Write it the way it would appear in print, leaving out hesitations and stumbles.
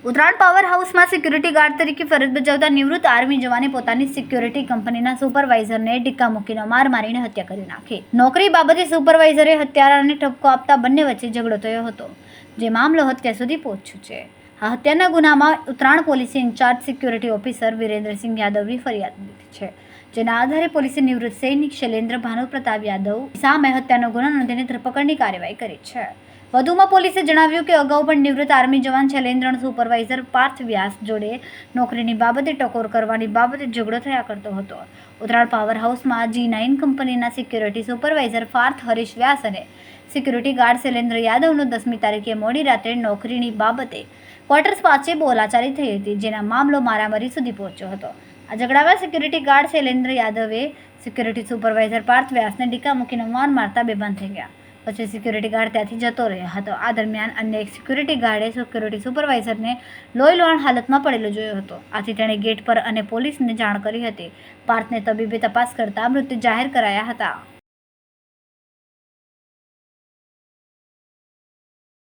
Uttarayan power હાઉસમાં security guard તરીકે ફરજ બજાવતા નિવૃત્ત આર્મી જવાને પોતાની સિક્યુરિટી કંપનીના સુપરવાઇઝરને ડિક્કા મૂકીને માર મારીને હત્યા કરી નાખી. નોકરી બાબતે સુપરવાઇઝરે હત્યારાને ઠપકો આપતા બંને વચ્ચે ઝઘડો થયો હતો, જે મામલો હત્યા સુધી પહોંચ્યો છે. આ હત્યાના ગુનામાં ઉત્તરાયણ પોલીસે ઇન્ચાર્જ સિક્યુરિટી ઓફિસર વિરેન્દ્રસિંહ યાદવની ફરિયાદ લીધી છે, જેના આધારે પોલીસે નિવૃત્ત સૈનિક શૈલેન્દ્ર ભાનુપ્રતાપ યાદવ સામે હત્યાનો ગુનો નોંધીને ધરપકડની કાર્યવાહી કરી છે. વધુમાં પોલીસે જણાવ્યું કે અગાઉ પણ નિવૃત્ત આર્મી જવાન શૈલેન્દ્રનો સુપરવાઇઝર પાર્થ વ્યાસ જોડે નોકરીની બાબતે ટકોર કરવાની બાબતે ઝઘડો થયા કરતો હતો. ઉત્તરાયણ પાવર હાઉસમાં G9 કંપનીના સિક્યુરિટી સુપરવાઇઝર પાર્થ હરીશ વ્યાસ અને સિક્યુરિટી ગાર્ડ શૈલેન્દ્ર યાદવનો 10મી તારીખે મોડી રાત્રે નોકરીની બાબતે ક્વાર્ટર્સ પાસે બોલાચાલી થઈ હતી, જેના મામલો મારામારી સુધી પહોંચ્યો હતો. આ ઝઘડામાં સિક્યુરિટી ગાર્ડ શૈલેન્દ્ર યાદવે સિક્યુરિટી સુપરવાઇઝર પાર્થ વ્યાસને ડીકા મૂકીને માર મારતા બેભાન થઈ ગયા. પછી સિક્યુરિટી ગાર્ડ ત્યાંથી જતો રહ્યો હતો. આ દરમિયાન અન્ય એક સિક્યુરિટી ગાર્ડે સિક્યુરિટી સુપરવાઇઝરને લોહીલુહાણ હાલતમાં પડેલો જોયો હતો. આથી તેણે ગેટ પર અને પોલીસને જાણ કરી હતી. પાર્થને તબીબે તપાસ કરતા મૃત્યુ જાહેર કરાયા હતા.